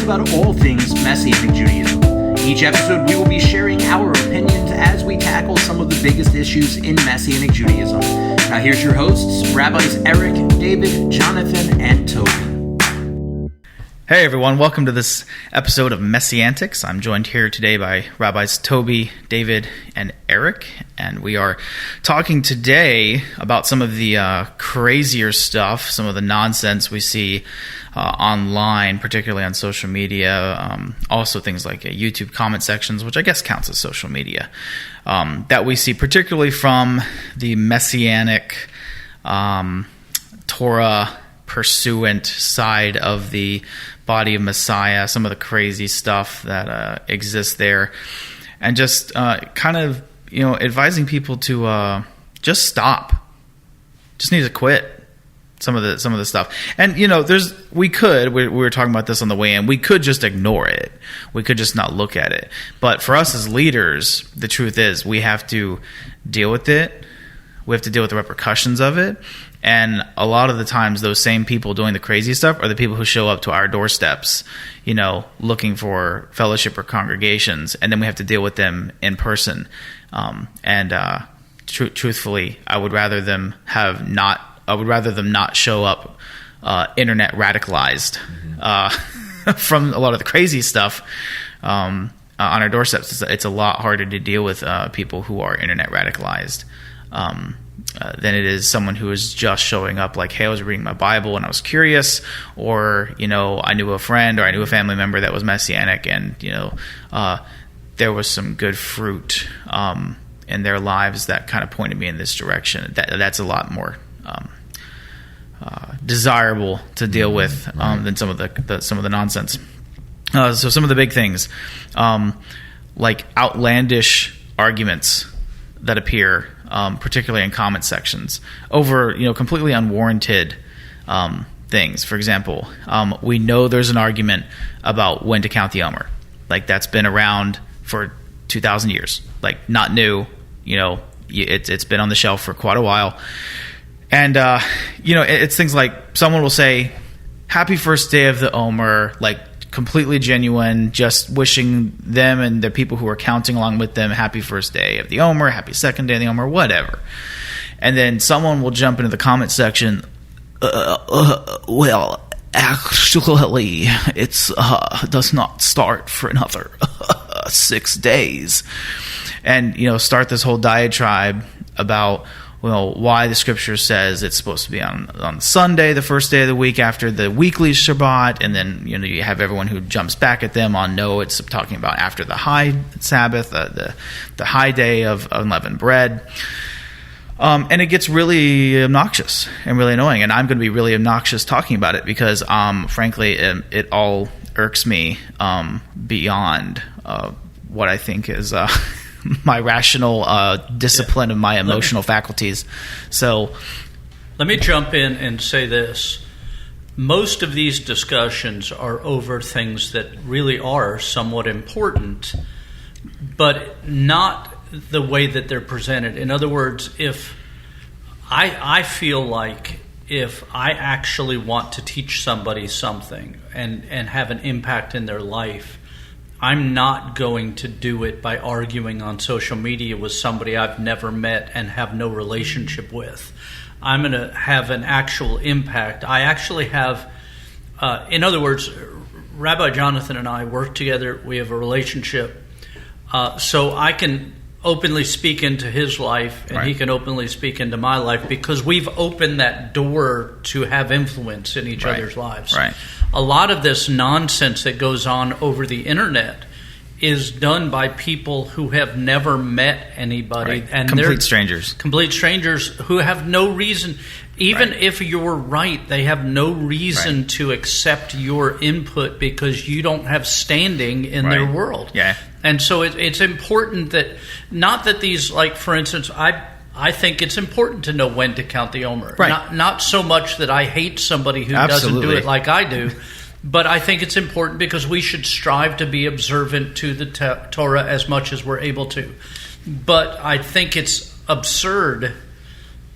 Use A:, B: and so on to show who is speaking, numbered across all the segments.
A: about all things Messianic Judaism. Each episode, we will be sharing our opinions as we tackle some of the biggest issues in Messianic Judaism. Now, here's your hosts, Rabbis Eric, David, Jonathan, and Toby.
B: Hey everyone, welcome to this episode of Antics. I'm joined here today by Rabbis Toby, David, and Eric, and we are talking today about some of the crazier stuff, some of the nonsense we see online, particularly on social media, also things like YouTube comment sections, which I guess counts as social media, that we see particularly from the Messianic Torah pursuant side of the body of Messiah, some of the crazy stuff that exists there, and just kind of, advising people to just stop, just need to quit some of the stuff. And we were talking about this on the way in, we could just ignore it, we could just not look at it, but for us as leaders, the truth is we have to deal with it, we have to deal with the repercussions of it. And a lot of the times, those same people doing the crazy stuff are the people who show up to our doorsteps, looking for fellowship or congregations, and then we have to deal with them in person. Truthfully, I would rather them not show up internet radicalized from a lot of the crazy stuff on our doorsteps. It's a lot harder to deal with people who are internet radicalized than it is someone who is just showing up like, hey, I was reading my Bible and I was curious, or, I knew a friend or I knew a family member that was Messianic, and, there was some good fruit in their lives that kind of pointed me in this direction. That's a lot more desirable to deal with than some of the nonsense. So some of the big things, like outlandish arguments that appear, particularly in comment sections, over completely unwarranted things. For example, we know there's an argument about when to count the Omer. Like, that's been around for 2,000 years. Like, not new. It's been on the shelf for quite a while. And it's things like someone will say, "Happy first day of the Omer," like completely genuine, just wishing them and the people who are counting along with them happy first day of the Omer, happy second day of the Omer, whatever. And then someone will jump into the comment section, well, actually, it's does not start for another 6 days. And, start this whole diatribe about, why the scripture says it's supposed to be on Sunday, the first day of the week after the weekly Shabbat, and then you have everyone who jumps back at them on no, it's talking about after the high Sabbath, the high day of unleavened bread, and it gets really obnoxious and really annoying, and I'm going to be really obnoxious talking about it because, frankly, it all irks me beyond what I think is my rational discipline of my emotional faculties. So
C: let me jump in and say this. Most of these discussions are over things that really are somewhat important, but not the way that they're presented. In other words, if I feel like if I actually want to teach somebody something and have an impact in their life, I'm not going to do it by arguing on social media with somebody I've never met and have no relationship with. I'm going to have an actual impact. I actually have, in other words, Rabbi Jonathan and I work together. We have a relationship. So I can openly speak into his life, and
B: right.
C: He can openly speak into my life because we've opened that door to have influence in each
B: right.
C: other's lives.
B: Right.
C: A lot of this nonsense that goes on over the internet is done by people who have never met anybody.
B: Right.
C: And
B: complete
C: they're
B: strangers.
C: Complete strangers who have no reason, even
B: right.
C: if you're right, they have no reason
B: right.
C: to accept your input because you don't have standing in
B: right.
C: their world.
B: Yeah.
C: And so it's important that, not that these, like, for instance, I think it's important to know when to count the Omer.
B: Right.
C: Not so much that I hate somebody who
B: Absolutely.
C: doesn't do it like I do, but I think it's important because we should strive to be observant to the Torah as much as we're able to. But I think it's absurd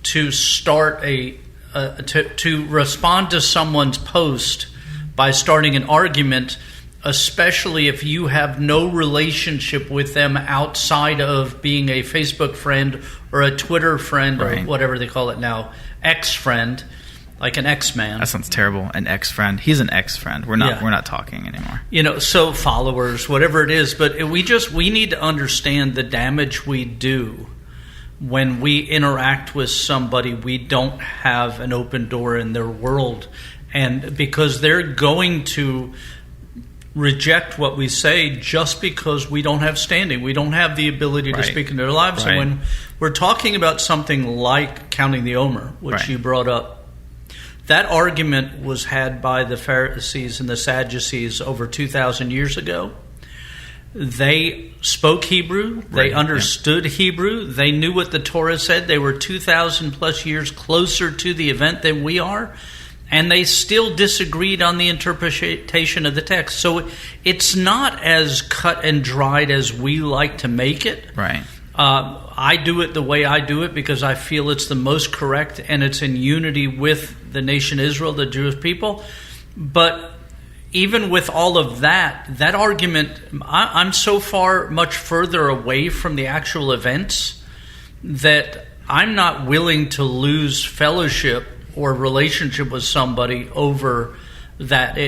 C: to start to respond to someone's post by starting an argument especially if you have no relationship with them outside of being a Facebook friend or a Twitter friend or whatever they call it now, ex-friend, like an ex-man.
B: That sounds terrible. An ex-friend. He's an ex-friend. We're not talking anymore.
C: So followers, whatever it is, but we need to understand the damage we do when we interact with somebody. We don't have an open door in their world, and because they're going to reject what we say just because we don't have standing. We don't have the ability to speak in their lives.
B: Right.
C: And when we're talking about something like counting the Omer, which you brought up, that argument was had by the Pharisees and the Sadducees over 2,000 years ago. They spoke Hebrew. They understood Hebrew. They knew what the Torah said. They were 2,000 plus years closer to the event than we are. And they still disagreed on the interpretation of the text. So it's not as cut and dried as we like to make it.
B: Right.
C: I do it the way I do it because I feel it's the most correct and it's in unity with the nation Israel, the Jewish people. But even with all of that argument, I'm so far much further away from the actual events that I'm not willing to lose fellowship or relationship with somebody over that.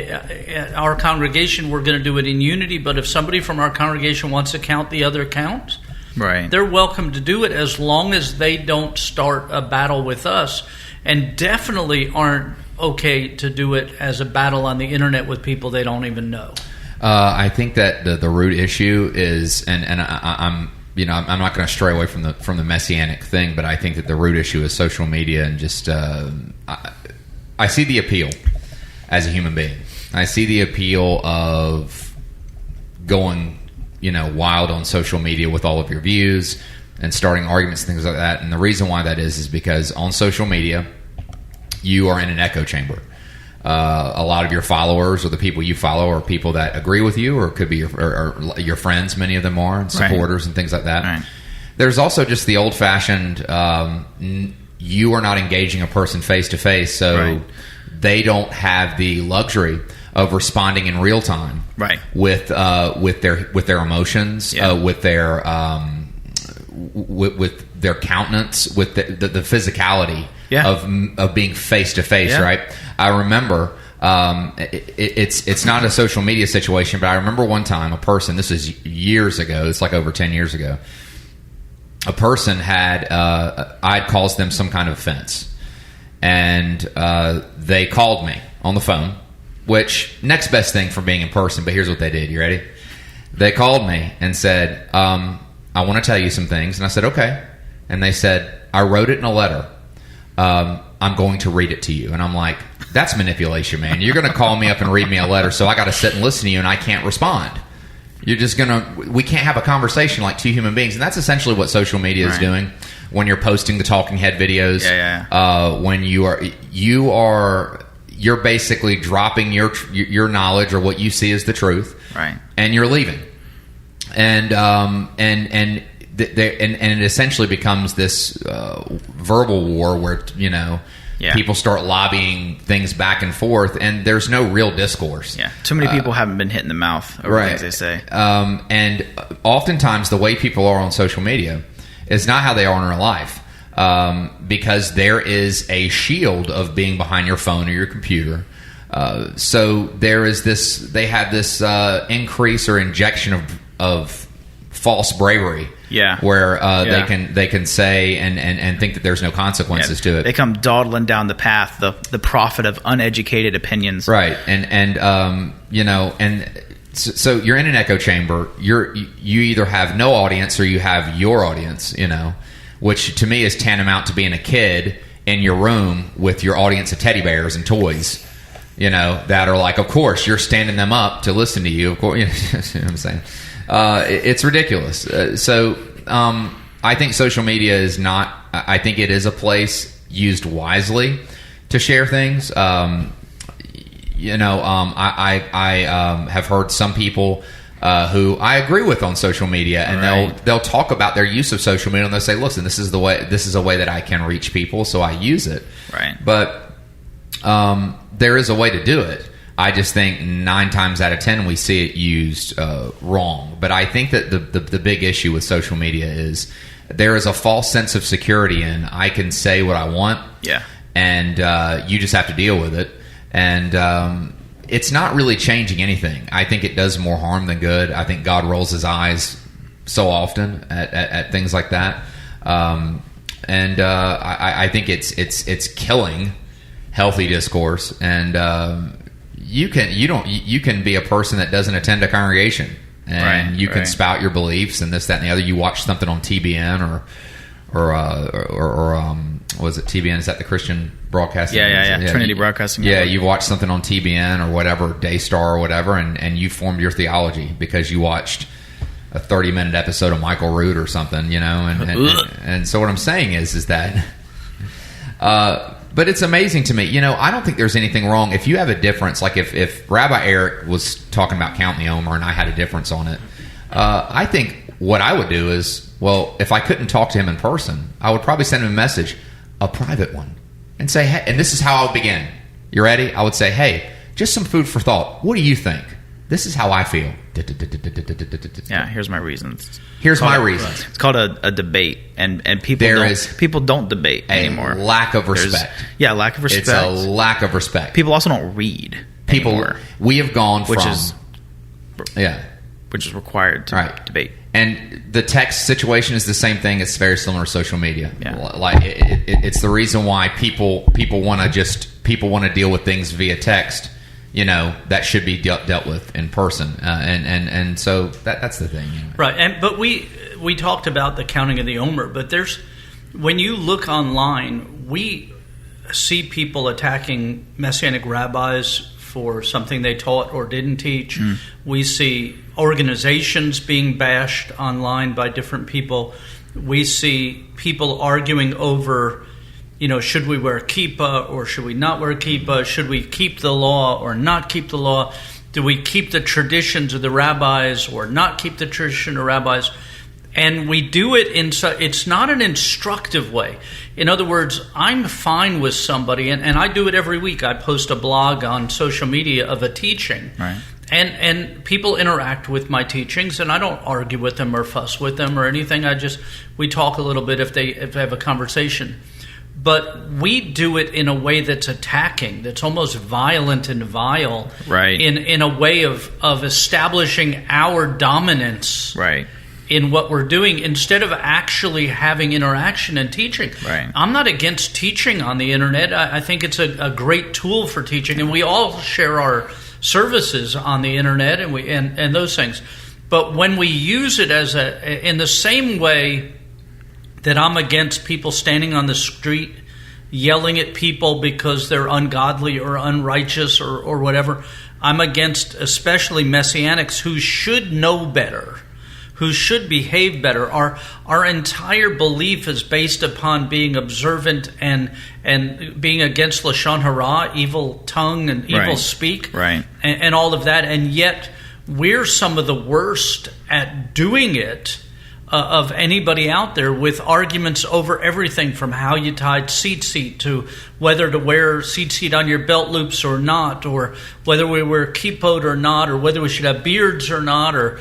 C: Our congregation, we're going to do it in unity, but if somebody from our congregation wants to count the other count, they're welcome to do it as long as they don't start a battle with us, and definitely aren't okay to do it as a battle on the internet with people they don't even know.
D: I think that the root issue is, and I'm not going to stray away from the messianic thing, but I think that the root issue is social media, and just I see the appeal as a human being. I see the appeal of going, wild on social media with all of your views and starting arguments and things like that. And the reason why that is because on social media, you are in an echo chamber. A lot of your followers or the people you follow are people that agree with you, or could be your friends. Many of them are, and supporters and things like that. Right. There's also just the old-fashioned, you are not engaging a person face-to-face, so they don't have the luxury of responding in real time with their emotions, with their countenance, with the physicality of being face to face. Right. I remember it's not a social media situation, but I remember one time a person. This is years ago. It's like over 10 years ago. A person had I'd caused them some kind of offense, and they called me on the phone. Which, next best thing from being in person, but here's what they did. You ready? They called me and said, I want to tell you some things. And I said, okay. And they said, I wrote it in a letter. I'm going to read it to you. And I'm like, that's manipulation, man. You're going to call me up and read me a letter, so I got to sit and listen to you, and I can't respond. You're just going to... We can't have a conversation like two human beings. And that's essentially what social media is doing when you're posting the talking head videos. When you're basically dropping your knowledge or what you see as the truth, and you're leaving, and it essentially becomes this verbal war where people start lobbying things back and forth, and there's no real discourse.
B: Too many people haven't been hit in the mouth over things they say.
D: And oftentimes the way people are on social media is not how they are in real life. Because there is a shield of being behind your phone or your computer. So there is this, they have this increase or injection of false bravery. Where they can say and think that there's no consequences to it.
B: They come dawdling down the path, the prophet of uneducated opinions.
D: Right. So you're in an echo chamber. You either have no audience or you have your audience, which to me is tantamount to being a kid in your room with your audience of teddy bears and toys, that are like, of course, you're standing them up to listen to you. Of course, you know what I'm saying? It's ridiculous. So I think social media is not, I think it is a place used wisely to share things. I have heard some people who I agree with on social media, and they'll talk about their use of social media, and they'll say, "Listen, this is a way that I can reach people, so I use it." Right. But there is a way to do it. I just think 9 times out of 10 we see it used wrong. But I think that the big issue with social media is there is a false sense of security in I can say what I want, and you just have to deal with it. And it's not really changing anything. I think it does more harm than good. I think God rolls his eyes so often at things like that. I think it's killing healthy discourse. And you can be a person that doesn't attend a congregation, and you can spout your beliefs and this, that, and the other. You watch something on TBN or was it TBN? Is that the Christian Broadcasting?
B: Yeah. Trinity Broadcasting.
D: Yeah, you watched something on TBN or whatever, Daystar or whatever, and you formed your theology because you watched a 30-minute episode of Michael Root or something, and so what I'm saying is that but it's amazing to me. I don't think there's anything wrong if you have a difference. Like if Rabbi Eric was talking about counting the Omer and I had a difference on it, I think what I would do is, well, if I couldn't talk to him in person, I would probably send him a message, a private one, and say, hey, and this is how I would begin. You ready? I would say, hey, just some food for thought. What do you think? This is how I feel.
B: Yeah, here's my reasons.
D: Here's my reasons.
B: It's called a debate, and people don't debate anymore.
D: Lack of respect.
B: Lack of respect.
D: It's a lack of respect.
B: People also don't read anymore.
D: We have gone from
B: which is required to debate.
D: And the text situation is the same thing. It's very similar to social media.
B: Yeah.
D: Like it's the reason why people want to deal with things via text. That should be dealt with in person, and so that's the thing,
C: right? But we talked about the counting of the Omer, but when you look online, we see people attacking Messianic rabbis for something they taught or didn't teach. We see organizations being bashed online by different people. We see people arguing over, should we wear kippah or should we not wear kippah? Should we keep the law or not keep the law? Do we keep the traditions of the rabbis or not keep the tradition of rabbis? And we do it it's not an instructive way. In other words, I'm fine with somebody, and I do it every week. I post a blog on social media of a teaching.
B: Right.
C: And people interact with my teachings, and I don't argue with them or fuss with them or anything. We talk a little bit if they have a conversation. But we do it in a way that's attacking, that's almost violent and vile,
B: right?
C: In a way of establishing our dominance,
B: right,
C: in what we're doing, instead of actually having interaction and teaching.
B: Right.
C: I'm not against teaching on the internet. I think it's a great tool for teaching, and we all share our services on the internet and those things. But when we use it in the same way that I'm against people standing on the street yelling at people because they're ungodly or unrighteous or whatever, I'm against especially Messianics who should know better, who should behave better. Our entire belief is based upon being observant and being against Lashon Hara, evil tongue and evil speak,
B: right,
C: and all of that. And yet we're some of the worst at doing it of anybody out there, with arguments over everything from how you tied seat to whether to wear seat on your belt loops or not, or whether we wear kippot or not, or whether we should have beards or not, or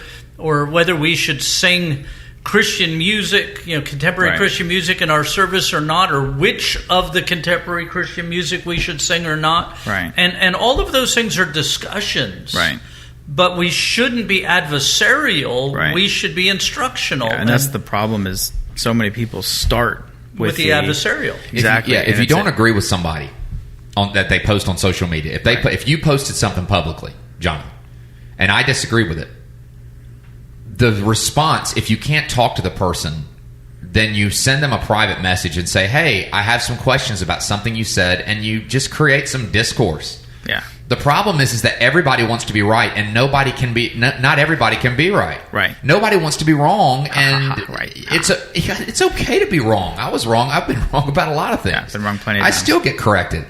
C: whether we should sing Christian music, contemporary Christian music in our service or not, or which of the contemporary Christian music we should sing or not.
B: Right.
C: And all of those things are discussions.
B: Right.
C: But we shouldn't be adversarial.
B: Right.
C: We should be instructional.
B: Yeah, and that's the problem, is so many people start with the
C: adversarial.
B: Exactly.
D: If you don't agree with somebody that they post on social media, if you posted something publicly, John, and I disagree with it, the response, if you can't talk to the person, then you send them a private message and say, hey, I have some questions about something you said, and you just create some discourse.
B: Yeah.
D: The problem is that everybody wants to be right, and nobody can be. Not everybody can be right.
B: Right.
D: Nobody wants to be wrong, and
B: right.
D: It's okay to be wrong. I was wrong. I've been wrong about a lot of things.
B: Yeah, I've been wrong plenty of times.
D: I still get corrected.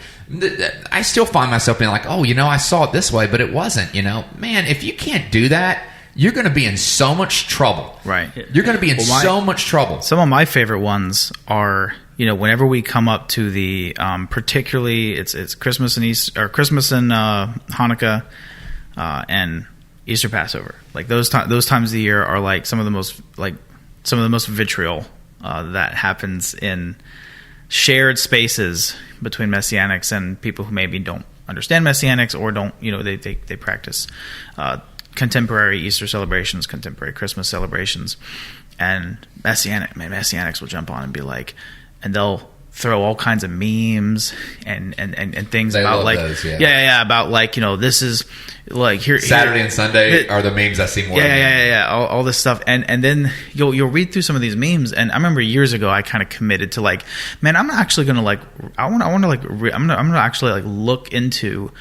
D: I still find myself being like, oh, I saw it this way, but it wasn't. Man, if you can't do that, you're going to be in so much trouble.
B: Right.
D: You're going to be in so much trouble.
B: Some of my favorite ones are, whenever we come up to the particularly it's Christmas and Easter, or Christmas and Hanukkah and Easter Passover, like those times of the year are like some of the most vitriol that happens in shared spaces between Messianics and people who maybe don't understand Messianics or don't, they practice contemporary Easter celebrations, contemporary Christmas celebrations, and Messianics will jump on and be like, and they'll throw all kinds of memes and things
D: they
B: about
D: love
B: like
D: those,
B: about like, this is like here
D: Saturday and Sunday are the memes I see more.
B: All this stuff, and then you'll read through some of these memes, and I remember years ago I kind of committed to like, man, I'm actually gonna like, I'm gonna actually like look into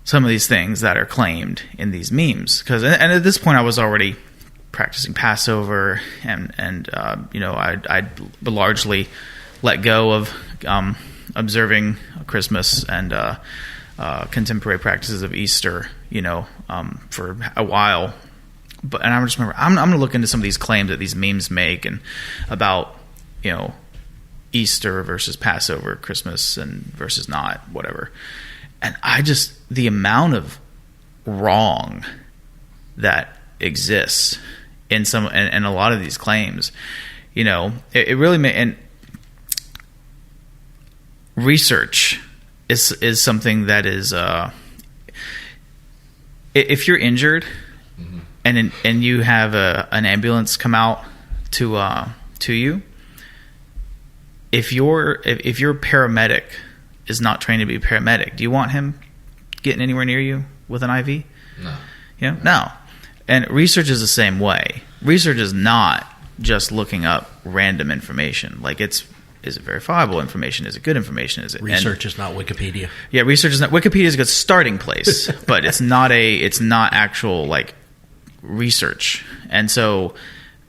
B: some of these things that are claimed in these memes, because and at this point I was already practicing Passover, and I'd largely let go of observing Christmas and contemporary practices of Easter, for a while. And I just remember I'm going to look into some of these claims that these memes make, and about Easter versus Passover, Christmas and versus not, whatever. And the amount of wrong that exists in some and a lot of these claims, it really and research is something that is if you're injured and you have an ambulance come out to you, if your paramedic is not trained to be a paramedic, do you want him getting anywhere near you with an IV?
D: No.
B: No. And research is the same way. Research is not just looking up random information. Like, is it verifiable information? Is it good information? Is it
E: research is not Wikipedia?
B: Yeah, research is not. Wikipedia is a good starting place, but it's not actual like research. And so,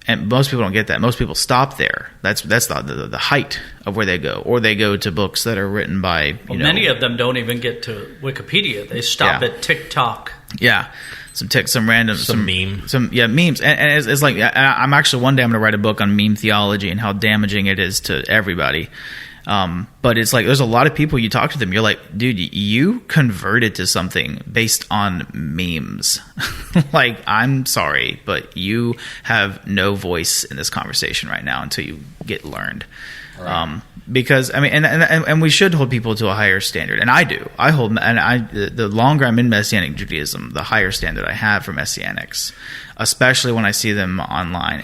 B: and most people don't get that. Most people stop there. That's the height of where they go, or they go to books that are written by
C: many of them don't even get to Wikipedia. They stop at TikTok.
B: Yeah. Some memes, and it's like I'm actually one day I'm going to write a book on meme theology and how damaging it is to everybody. But it's like there's a lot of people, you talk to them, you're like, dude, you converted to something based on memes. Like, I'm sorry, but you have no voice in this conversation right now until you get learned. Right. Because I mean, and we should hold people to a higher standard, and I do. The longer I'm in Messianic Judaism, the higher standard I have for Messianics, especially when I see them online.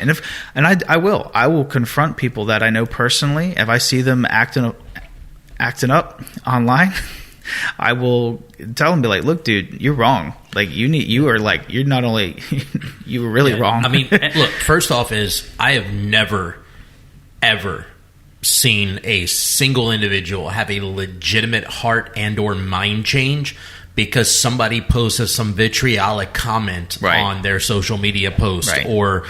B: I will confront people that I know personally. If I see them acting up online, I will tell them, be like, look, dude, you're wrong. Like, you're not only you were really wrong.
E: I mean, look, first off is I have never ever seen a single individual have a legitimate heart and or mind change because somebody posted some vitriolic comment on their social media post, or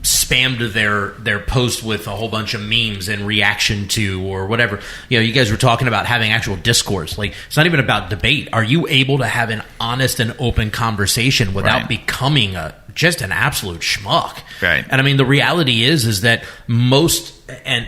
E: spammed their post with a whole bunch of memes in reaction to, or whatever. You guys were talking about having actual discourse. Like, it's not even about debate. Are you able to have an honest and open conversation without becoming just an absolute schmuck?
B: Right.
E: And I mean, the reality is that most, and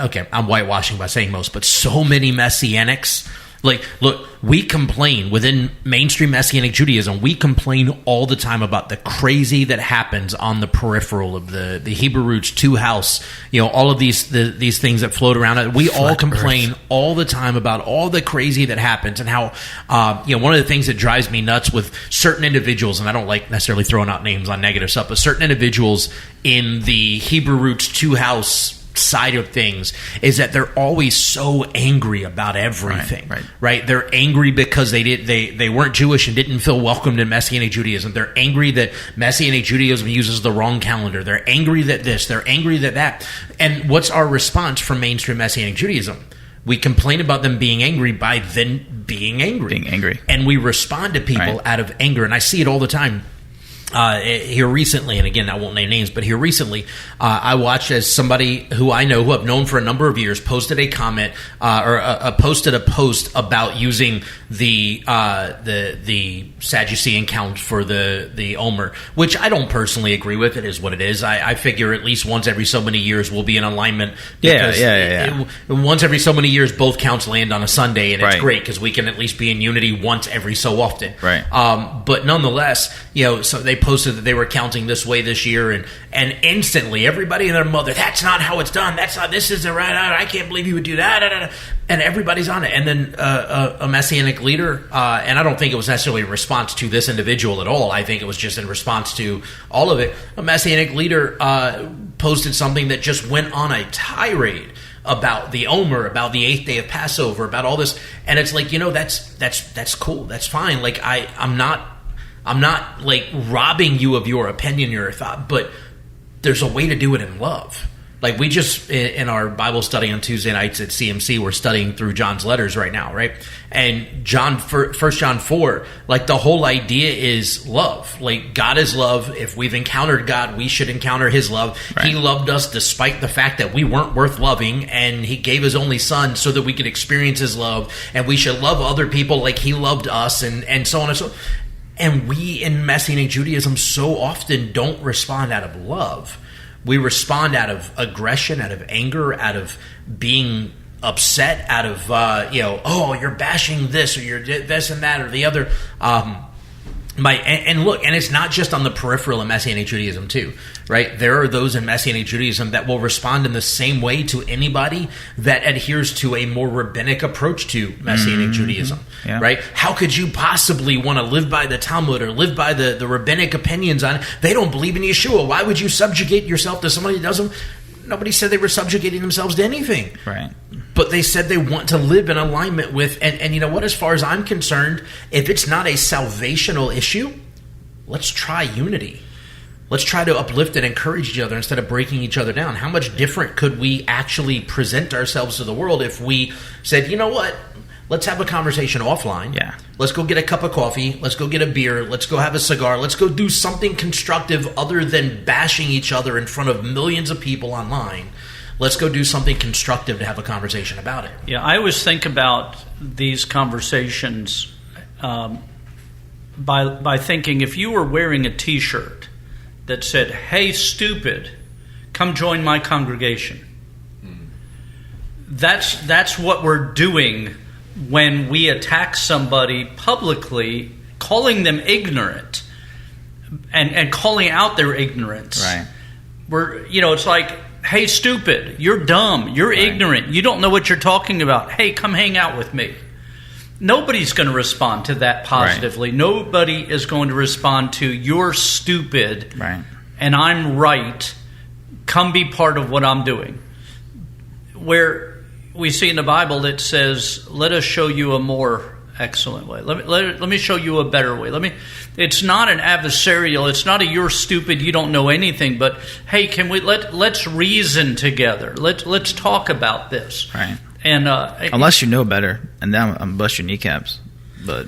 E: okay, I'm whitewashing by saying most, but so many Messianics, like, look, we complain within mainstream Messianic Judaism. We complain all the time about the crazy that happens on the peripheral of the Hebrew roots, two house, all of these things that float around. We all complain all the time about all the crazy that happens, and how one of the things that drives me nuts with certain individuals, and I don't like necessarily throwing out names on negative stuff, but certain individuals in the Hebrew roots, two house side of things, is that they're always so angry about everything. Right? They're angry because they weren't Jewish and didn't feel welcomed in Messianic Judaism. They're angry that Messianic Judaism uses the wrong calendar. They're angry that this. They're angry that that. And what's our response from mainstream Messianic Judaism? We complain about them being angry by then being angry.
B: Being angry.
E: And we respond to people out of anger. And I see it all the time. here recently, and again, I won't name names, but here recently, I watched as somebody who I know, who I've known for a number of years, posted a comment posted a post about using the Sadducean count for the Omer, which I don't personally agree with. It is what it is. I figure at least once every so many years we'll be in alignment.
B: Yeah.
E: Once every so many years, both counts land on a Sunday, and it's
B: Right.
E: great because we can at least be in unity once every so often.
B: Right.
E: But nonetheless, so they posted that they were counting this way this year, and instantly everybody and their mother, that's not how it's done. That's not. This isn't right. I can't believe you would do that. And everybody's on it. And then a Messianic leader, and I don't think it was necessarily in response to this individual at all. I think it was just in response to all of it. A Messianic leader posted something that just went on a tirade about the Omer, about the 8th day of Passover, about all this. And it's like, that's cool. That's fine. Like I'm not like robbing you of your opinion, your thought, but there's a way to do it in love. Like we just, in our Bible study on Tuesday nights at CMC, we're studying through John's letters right now, right? And 1 John 4, like the whole idea is love. Like God is love. If we've encountered God, we should encounter his love. Right. He loved us despite the fact that we weren't worth loving, and he gave his only son so that we could experience his love, and we should love other people like he loved us, and so on and so on. And we in Messianic Judaism so often don't respond out of love. We respond out of aggression, out of anger, out of being upset, out of, you're bashing this, or you're this and that or the other. And look, and it's not just on the peripheral of Messianic Judaism too, right? There are those in Messianic Judaism that will respond in the same way to anybody that adheres to a more rabbinic approach to Messianic Judaism, right? How could you possibly want to live by the Talmud or live by the rabbinic opinions on it? They don't believe in Yeshua. Why would you subjugate yourself to somebody that doesn't? Nobody said they were subjugating themselves to anything.
B: Right.
E: But they said they want to live in alignment with, and you know what, as far as I'm concerned, if it's not a salvational issue, let's try unity. Let's try to uplift and encourage each other instead of breaking each other down. How much different could we actually present ourselves to the world if we said, you know what, let's have a conversation offline.
B: Yeah.
E: Let's go get a cup of coffee. Let's go get a beer. Let's go have a cigar. Let's go do something constructive other than bashing each other in front of millions of people online. Let's go do something constructive to have a conversation about it.
C: Yeah, I always think about these conversations by thinking, if you were wearing a T-shirt that said, "Hey, stupid, come join my congregation," that's what we're doing when we attack somebody publicly, calling them ignorant and calling out their ignorance.
B: Right.
C: It's like, "Hey, stupid, you're dumb, you're ignorant, you don't know what you're talking about. Hey, come hang out with me." Nobody's going to respond to that positively. Right. Nobody is going to respond to, "You're stupid, and I'm right. Come be part of what I'm doing." Where we see in the Bible that says, "Let us show you a more excellent way. Let me show you a better way. It's not an adversarial. It's not a 'you're stupid, you don't know anything.' But hey, can we let's reason together. Let's talk about this."
B: Right.
C: And
B: unless you know better, and then I'm bust your kneecaps. But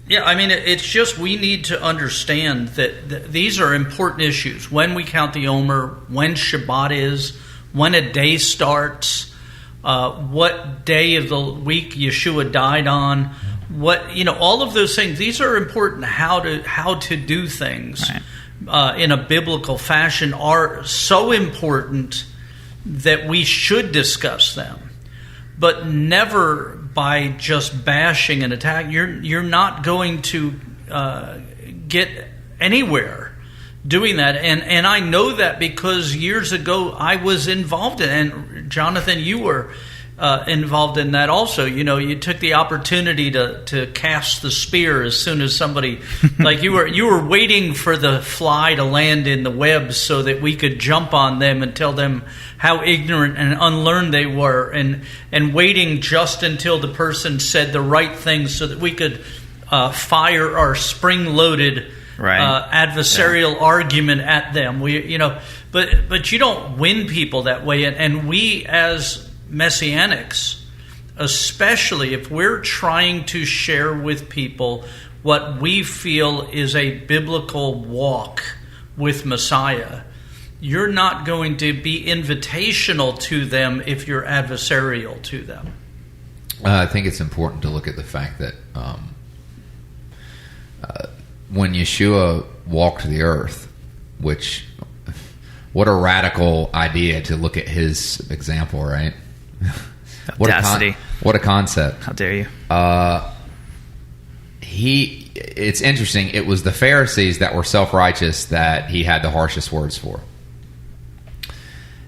C: yeah, I mean, it's just we need to understand that these are important issues. When we count the Omer, when Shabbat is, when a day starts. What day of the week Yeshua died on, all of those things. These are important. How to do things in a biblical fashion are so important that we should discuss them, but never by just bashing and attacking. You're not going to get anywhere doing that, and I know that because years ago I was involved in, and Jonathan, you were involved in that also. You took the opportunity to cast the spear as soon as somebody, like you were waiting for the fly to land in the web so that we could jump on them and tell them how ignorant and unlearned they were, and waiting just until the person said the right thing so that we could fire our spring-loaded adversarial argument at them. But you don't win people that way. And we as Messianics, especially if we're trying to share with people what we feel is a biblical walk with Messiah, you're not going to be invitational to them if you're adversarial to them.
D: I think it's important to look at the fact that when Yeshua walked the earth, what a radical idea to look at his example, right?
B: Audacity.
D: What a concept.
B: How dare you?
D: It's interesting. It was the Pharisees that were self-righteous that he had the harshest words for.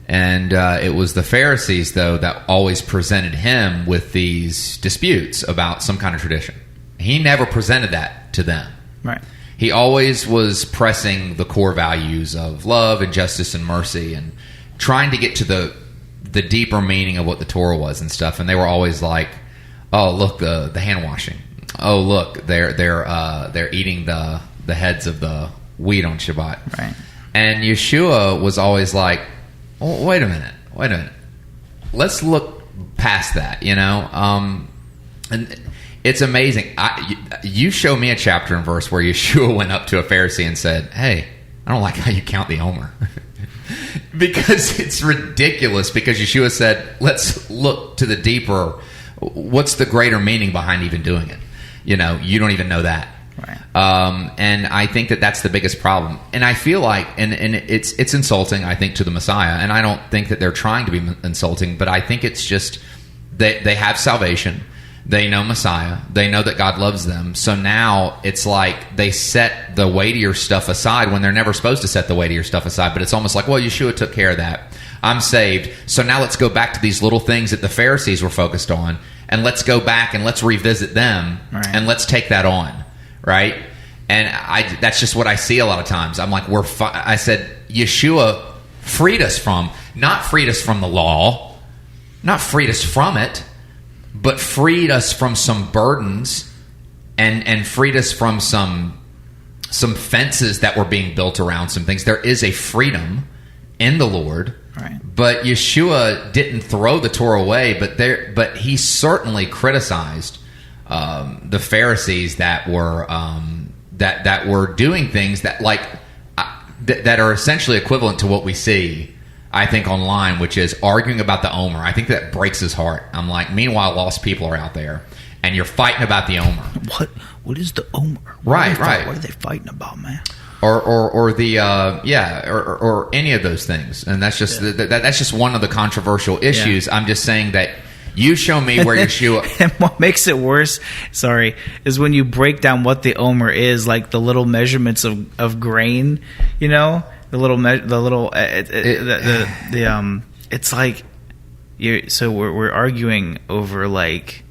D: And it was the Pharisees, though, that always presented him with these disputes about some kind of tradition. He never presented that to them.
B: Right.
D: He always was pressing the core values of love and justice and mercy and trying to get to the deeper meaning of what the Torah was and stuff. And they were always like, "Oh, look, the hand washing. Oh, look, they're eating the heads of the wheat on Shabbat."
B: Right.
D: And Yeshua was always like, "Oh, wait a minute. Let's look past that, you know." And it's amazing. You show me a chapter and verse where Yeshua went up to a Pharisee and said, "Hey, I don't like how you count the omer." Because it's ridiculous. Because Yeshua said, let's look to the deeper. What's the greater meaning behind even doing it? You know, you don't even know that.
B: Right.
D: And I think that that's the biggest problem. And I feel like, and it's insulting, I think, to the Messiah. And I don't think that they're trying to be insulting, but I think it's just they have salvation. They know Messiah. They know that God loves them. So now it's like they set the weightier stuff aside when they're never supposed to set the weightier stuff aside. But it's almost like, well, Yeshua took care of that. I'm saved. So now let's go back to these little things that the Pharisees were focused on. And let's go back and let's revisit them.
B: Right.
D: And let's take that on. Right? And that's just what I see a lot of times. I'm like, I said, Yeshua not freed us from the law, not freed us from it, but freed us from some burdens and freed us from some fences that were being built around some things. There is a freedom in the Lord.
B: Right.
D: But Yeshua didn't throw the Torah away, but he certainly criticized the Pharisees that were that were doing things that that are essentially equivalent to what we see, I think, online, which is arguing about the Omer. I think that breaks his heart. I'm like, meanwhile, lost people are out there, and you're fighting about the Omer.
B: What is the Omer?
D: Right.
B: What are they fighting about, man?
D: Or any of those things, and that's just that's just one of the controversial issues.
B: Yeah.
D: I'm just saying that you show me where Yeshua.
B: And what makes it worse, is when you break down what the Omer is, like the little measurements of grain, you know, it's like we're arguing over, like,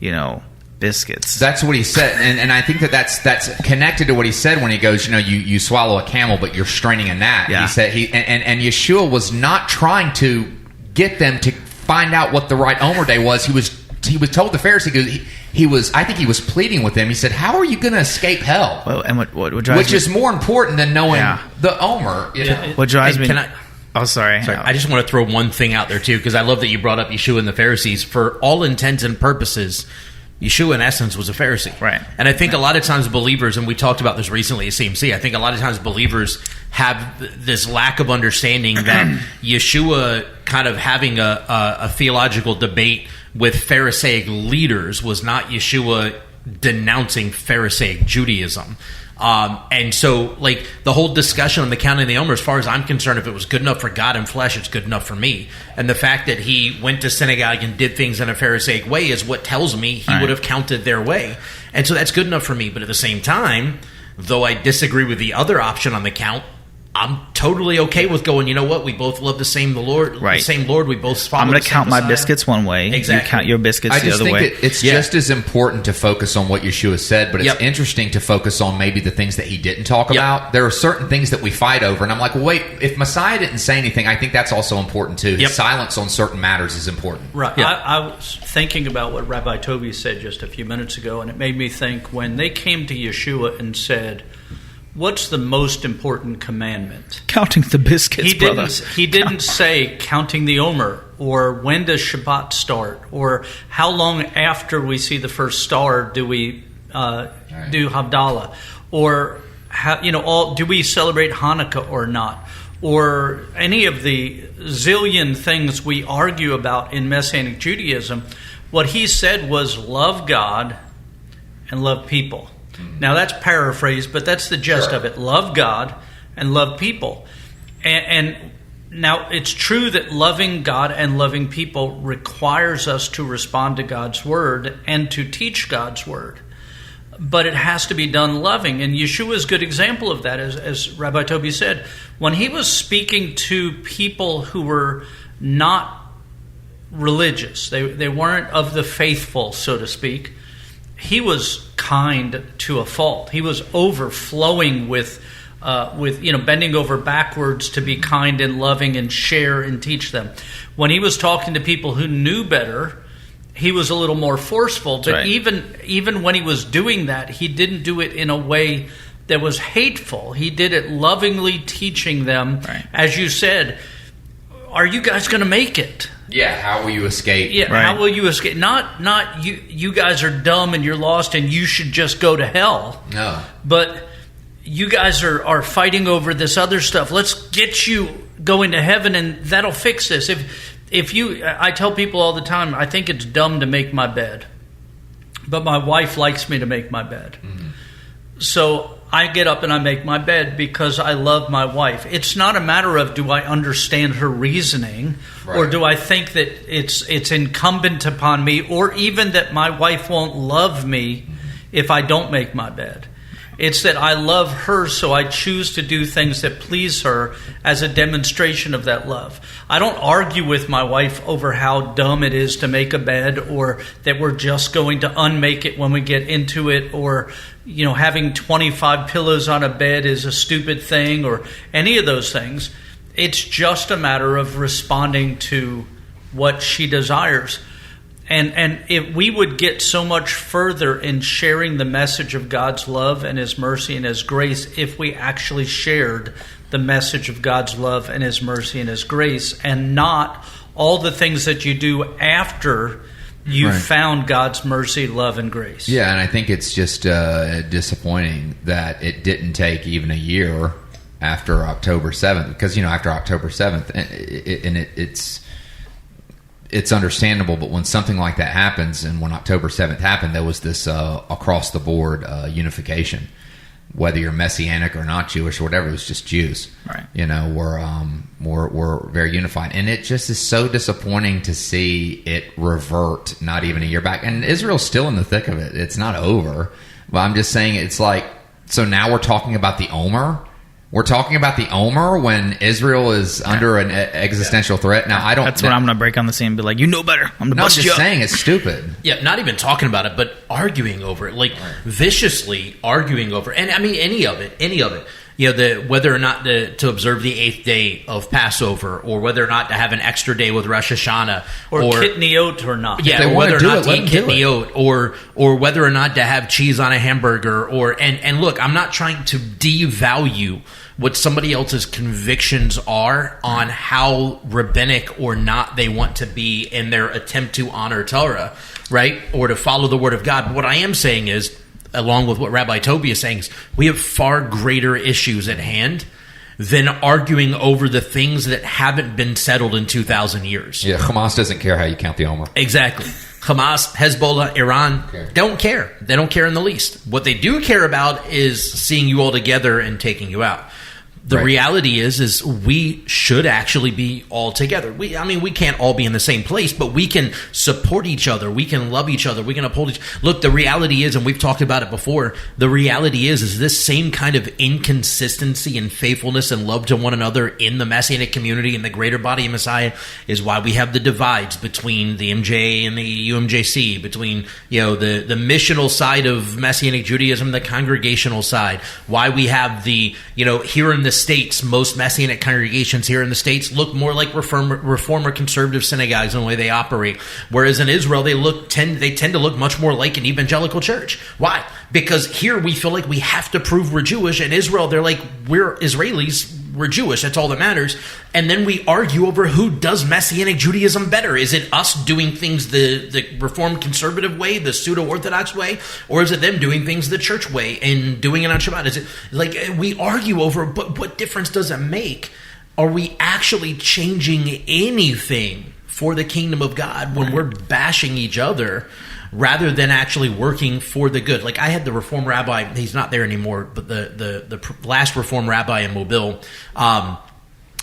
B: you know, biscuits.
D: That's what he said, and I think that's connected to what he said when he goes, you know, you swallow a camel, but you're straining a gnat.
B: Yeah.
D: He said and Yeshua was not trying to get them to find out what the right Omer day was. He was told the Pharisee, I think he was pleading with them. He said, "How are you going to escape hell?"
B: Well, and what drives
D: which is more important than knowing the Omer. You know?
B: What drives me?
E: Can I?
B: Oh, sorry.
E: I just want to throw one thing out there too, because I love that you brought up Yeshua and the Pharisees. For all intents and purposes, Yeshua, in essence, was a Pharisee.
B: Right.
E: And I think a lot of times believers, and we talked about this recently at CMC, I think a lot of times believers have this lack of understanding that Yeshua kind of having a theological debate with Pharisaic leaders was not Yeshua denouncing Pharisaic Judaism. And so, like, the whole discussion on the counting of the Omer, as far as I'm concerned, if it was good enough for God in flesh, it's good enough for me. And the fact that he went to synagogue and did things in a Pharisaic way is what tells me he would have counted their way. And so that's good enough for me. But at the same time, though I disagree with the other option on the count, I'm totally okay with going, you know what, we both love the same Lord. We both follow.
B: I'm going to count my
E: Messiah.
B: biscuits one way.
E: Exactly.
B: You count your biscuits the other way.
D: I just think it's just as important to focus on what Yeshua said, but it's interesting to focus on maybe the things that he didn't talk about. There are certain things that we fight over, and I'm like, well, wait, if Messiah didn't say anything, I think that's also important too. His silence on certain matters is important.
C: Right.
E: Yep.
C: I was thinking about what Rabbi Toby said just a few minutes ago, and it made me think when they came to Yeshua and said, "What's the most important commandment?"
B: Counting the biscuits, brother.
C: He didn't say counting the Omer, or when does Shabbat start, or how long after we see the first star do we do Havdalah, or do we celebrate Hanukkah or not, or any of the zillion things we argue about in Messianic Judaism. What he said was love God and love people. Now that's paraphrased, but that's the gist of it. Love God and love people. And now it's true that loving God and loving people requires us to respond to God's word and to teach God's word. But it has to be done loving. And Yeshua is a good example of that, as Rabbi Toby said. When he was speaking to people who were not religious, they weren't of the faithful, so to speak, he was kind to a fault. He was overflowing with bending over backwards to be kind and loving and share and teach them. When he was talking to people who knew better, he was a little more forceful. But
B: right.
C: even when he was doing that, he didn't do it in a way that was hateful. He did it lovingly, teaching them,
B: right.
C: As you said, are you guys going to make it?
D: Yeah, how will you escape?
C: Yeah,
B: right.
C: How will you escape? Not you guys are dumb and you're lost and you should just go to hell.
D: No.
C: But you guys are fighting over this other stuff. Let's get you going to heaven and that'll fix this. I tell people all the time, I think it's dumb to make my bed. But my wife likes me to make my bed. Mm-hmm. So I get up and I make my bed because I love my wife. It's not a matter of do I understand her reasoning, right, or do I think that it's incumbent upon me, or even that my wife won't love me if I don't make my bed. It's that I love her, so I choose to do things that please her as a demonstration of that love. I don't argue with my wife over how dumb it is to make a bed, or that we're just going to unmake it when we get into it, or having 25 pillows on a bed is a stupid thing, or any of those things. It's just a matter of responding to what she desires. And if we would get so much further in sharing the message of God's love and His mercy and His grace if we actually shared the message of God's love and His mercy and His grace, and not all the things that you do after you
D: right.
C: found God's mercy, love, and grace.
D: Yeah, and I think it's just disappointing that it didn't take even a year after October 7th, because after October 7th, it's understandable, but when something like that happens, and when October 7th happened, there was this across-the-board unification. Whether you're Messianic or not Jewish or whatever, it was just Jews.
B: Right.
D: We're very unified. And it just is so disappointing to see it revert not even a year back. And Israel's still in the thick of it. It's not over. But I'm just saying, it's like, so now we're talking about the Omer? We're talking about the Omer when Israel is under an existential threat. Now, I don't...
B: That's when I'm going to break on the scene and be like, you know better. I'm going to bust you up.
D: I'm just saying, it's stupid.
E: Yeah, not even talking about it, but arguing over it. Like, viciously arguing over it. And, I mean, any of it. Whether or not to observe the 8th day of Passover, or whether or not to have an extra day with Rosh Hashanah.
C: Or kitniot or not.
E: Yeah, or whether or not to eat kitniot, or whether or not to have cheese on a hamburger. And look, I'm not trying to devalue what somebody else's convictions are on how rabbinic or not they want to be in their attempt to honor Torah, right? Or to follow the Word of God. But what I am saying is, along with what Rabbi Toby is saying, is we have far greater issues at hand than arguing over the things that haven't been settled in 2,000 years.
D: Yeah, Hamas doesn't care how you count the Omer.
E: Exactly. Hamas, Hezbollah, Iran don't care. They don't care in the least. What they do care about is seeing you all together and taking you out. The reality is we should actually be all together. We can't all be in the same place, but we can support each other. We can love each other. We can uphold each other. Look, the reality is, and we've talked about it before, the reality is this same kind of inconsistency and faithfulness and love to one another in the Messianic community and the greater body of Messiah is why we have the divides between the MJ and the UMJC, between the missional side of Messianic Judaism, the congregational side, why we have the here in the States, most Messianic congregations here in the States look more like reform or conservative synagogues in the way they operate. Whereas in Israel, they tend to look much more like an evangelical church. Why? Because here we feel like we have to prove we're Jewish. In Israel, they're like, we're Israelis. we're Jewish. That's all that matters. And then we argue over who does Messianic Judaism better. Is it us doing things the Reformed conservative way, the pseudo-Orthodox way, or is it them doing things the church way and doing it on Shabbat? Is it like we argue over, but what difference does it make? Are we actually changing anything for the kingdom of God when we're bashing each other rather than actually working for the good? Like I had the Reform rabbi, he's not there anymore, but the last Reform rabbi in Mobile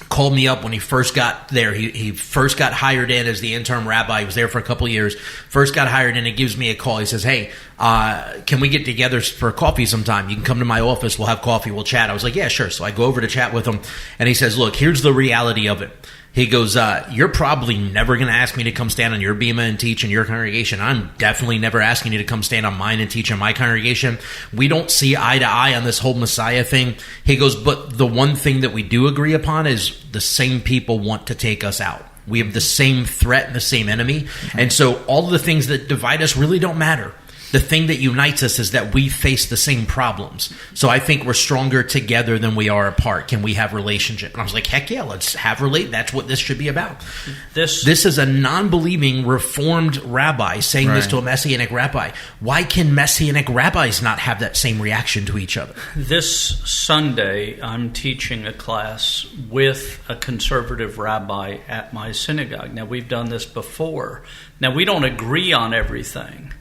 E: called me up when he first got there. He first got hired in as the interim rabbi. He was there for a couple of years. First got hired in, and gives me a call. He says, hey, can we get together for coffee sometime? You can come to my office. We'll have coffee. We'll chat. I was like, yeah, sure. So I go over to chat with him, and he says, look, here's the reality of it. He goes, you're probably never going to ask me to come stand on your bema and teach in your congregation. I'm definitely never asking you to come stand on mine and teach in my congregation. We don't see eye to eye on this whole Messiah thing. He goes, but the one thing that we do agree upon is the same people want to take us out. We have the same threat and the same enemy. And so all of the things that divide us really don't matter. The thing that unites us is that we face the same problems. So I think we're stronger together than we are apart. Can we have relationship? And I was like, heck yeah, let's have relate. That's what this should be about. This is a non-believing Reformed rabbi saying this to a Messianic rabbi. Why can Messianic rabbis not have that same reaction to each other?
C: This Sunday, I'm teaching a class with a conservative rabbi at my synagogue. Now, we've done this before. Now, we don't agree on everything,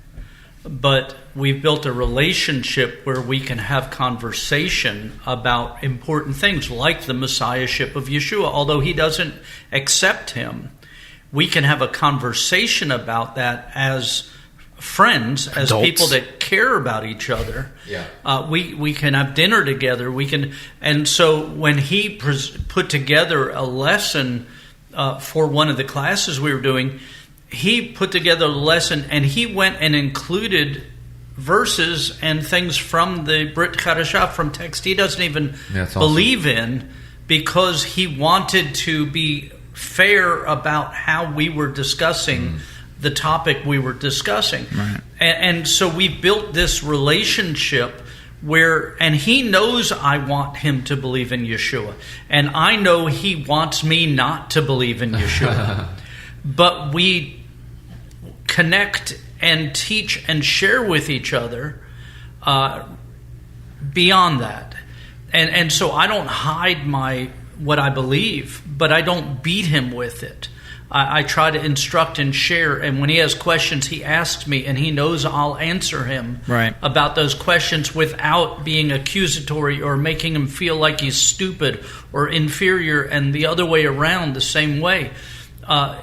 C: but we've built a relationship where we can have conversation about important things like the messiahship of Yeshua. Although he doesn't accept him, we can have a conversation about that as friends, as
B: adults,
C: people that care about each other.
D: Yeah.
C: We can have dinner together. And so when he put together a lesson for one of the classes we were doing, he put together a lesson, and he went and included verses and things from the Brit Chadashah, from text he doesn't even believe in, because he wanted to be fair about how we were discussing the topic we were discussing.
B: Right.
C: And so we built this relationship where, and he knows I want him to believe in Yeshua, and I know he wants me not to believe in Yeshua. But we connect and teach and share with each other beyond that. And so I don't hide what I believe, but I don't beat him with it. I try to instruct and share, and when he has questions, he asks me, and he knows I'll answer him about those questions without being accusatory or making him feel like he's stupid or inferior, and the other way around the same way.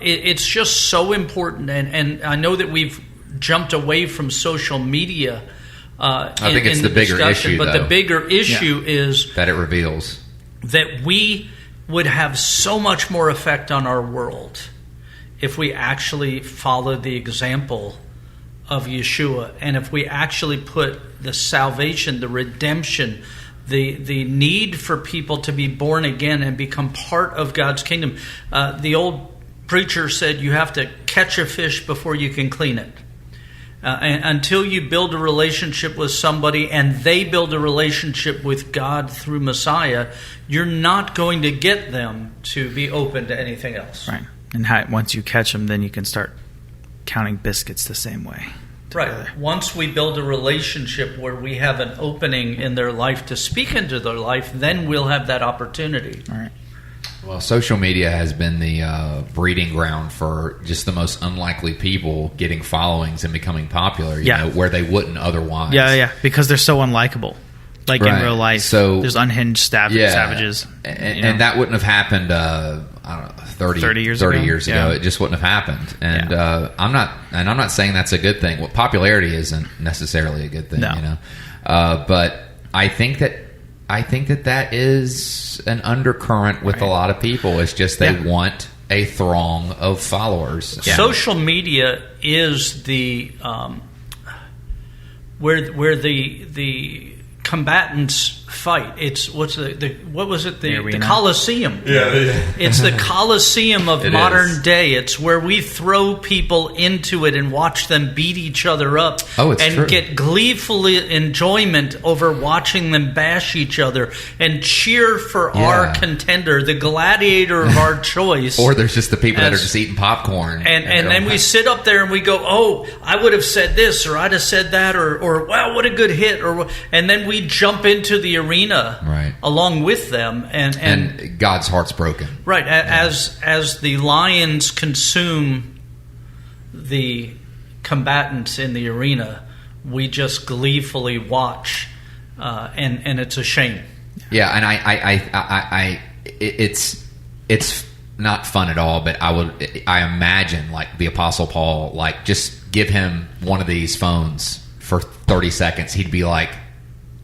C: It's just so important, and I know that we've jumped away from social media.
D: I think it's the bigger issue,
C: but the bigger issue is
D: that it reveals
C: that we would have so much more effect on our world if we actually followed the example of Yeshua, and if we actually put the salvation, the redemption, the need for people to be born again and become part of God's kingdom. The old preacher said you have to catch a fish before you can clean it. And until you build a relationship with somebody and they build a relationship with God through Messiah, you're not going to get them to be open to anything else.
B: Right. And once you catch them, then you can start counting biscuits the same way. Together.
C: Right. Once we build a relationship where we have an opening in their life to speak into their life, then we'll have that opportunity.
B: All right.
D: Well, social media has been the breeding ground for just the most unlikely people getting followings and becoming popular, you know, where they wouldn't otherwise.
B: Yeah, because they're so unlikable. Like in real life, so there's unhinged savages.
D: And that wouldn't have happened, I don't know, 30 years ago. It just wouldn't have happened. And I'm not saying that's a good thing. Well, popularity isn't necessarily a good thing, you know. But I think that is an undercurrent with a lot of people. It's just they want a throng of followers.
C: Yeah. Social media is where the combatants fight. It's what was it? The
B: arena?
C: Coliseum.
F: Yeah.
C: It's the Coliseum of
D: It
C: modern
D: is.
C: day. It's where we throw people into it and watch them beat each other up.
D: Oh, it's
C: and
D: true.
C: get gleeful enjoyment over watching them bash each other and cheer for our contender, the gladiator of our choice.
D: Or there's just the people that are
C: As-
D: just eating popcorn.
C: And then we sit up there and we go, oh, I would have said this, or I'd have said that, or wow, what a good hit, and then we jump into the arena
D: Right.
C: along with them, and
D: God's heart's broken.
C: right as the lions consume the combatants in the arena, we just gleefully watch, and it's a shame.
D: Yeah, and it's not fun at all. But I imagine like the Apostle Paul, like just give him one of these phones for 30 seconds, he'd be like,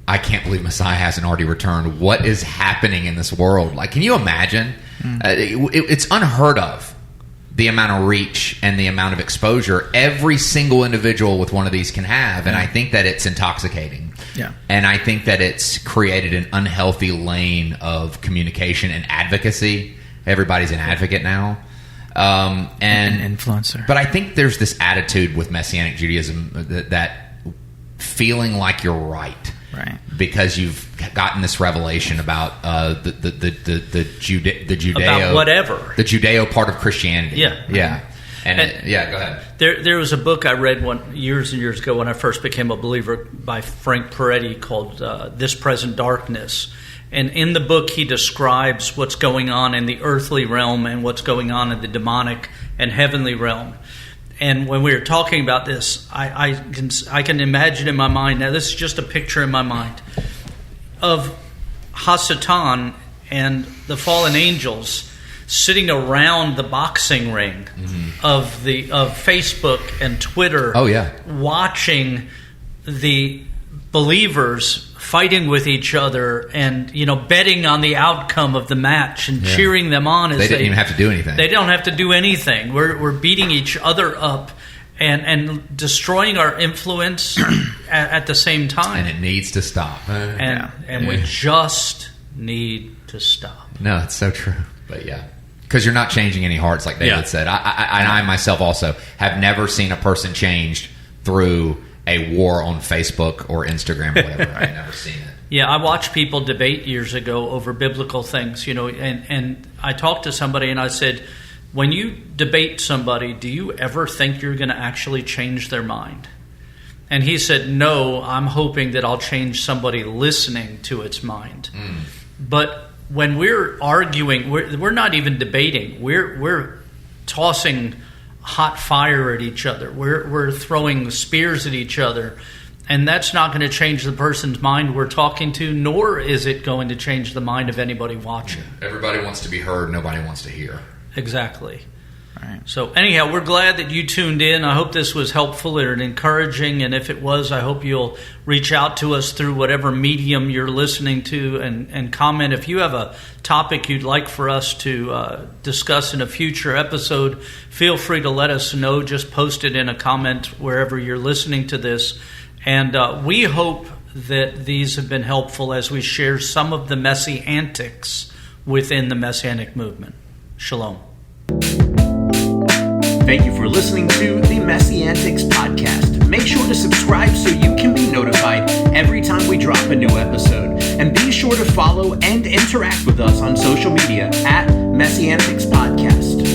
D: I can't believe Messiah hasn't already returned. What is happening in this world? Like, can you imagine? It's unheard of, the amount of reach and the amount of exposure every single individual with one of these can have. And I think that it's intoxicating.
B: Yeah.
D: And I think that it's created an unhealthy lane of communication and advocacy. Everybody's an advocate now. And
B: An influencer.
D: But I think there's this attitude with Messianic Judaism that feeling like you're right.
B: Right.
D: Because you've gotten this revelation about the Judeo,
C: About whatever.
D: the Judeo part of Christianity.
C: Yeah.
D: yeah,
C: And-
D: yeah. Go ahead.
C: There was a book I read years and years ago when I first became a believer by Frank Peretti called This Present Darkness. And in the book, he describes what's going on in the earthly realm and what's going on in the demonic and heavenly realm. And when we were talking about this, I can imagine in my mind, now this is just a picture in my mind, of Hasatan and the fallen angels sitting around the boxing ring of Facebook and Twitter, watching the believers fighting with each other and betting on the outcome of the match and cheering them on as
D: They didn't even have to do anything.
C: They don't have to do anything. We're beating each other up and destroying our influence at the same time.
D: And it needs to stop.
C: And we just need to stop.
D: No, it's so true. But yeah. Because you're not changing any hearts, like David said. I myself also have never seen a person changed through a war on Facebook or Instagram or whatever. I've never seen it.
C: Yeah, I watched people debate years ago over biblical things, and I talked to somebody and I said, when you debate somebody, do you ever think you're going to actually change their mind? And he said, no, I'm hoping that I'll change somebody listening to its mind. But when we're arguing, we're not even debating. We're tossing hot fire at each other. We're throwing spears at each other. And that's not going to change the person's mind we're talking to, nor is it going to change the mind of anybody watching.
D: Everybody wants to be heard. Nobody wants to hear.
C: Exactly.
B: Right.
C: So anyhow, we're glad that you tuned in. I hope this was helpful and encouraging. And if it was, I hope you'll reach out to us through whatever medium you're listening to and comment. If you have a topic you'd like for us to discuss in a future episode, feel free to let us know. Just post it in a comment wherever you're listening to this. And we hope that these have been helpful as we share some of the messy antics within the Messianic movement. Shalom.
A: Thank you for listening to the Messy Antics podcast. Make sure to subscribe so you can be notified every time we drop a new episode. And be sure to follow and interact with us on social media at Messy Antics Podcast.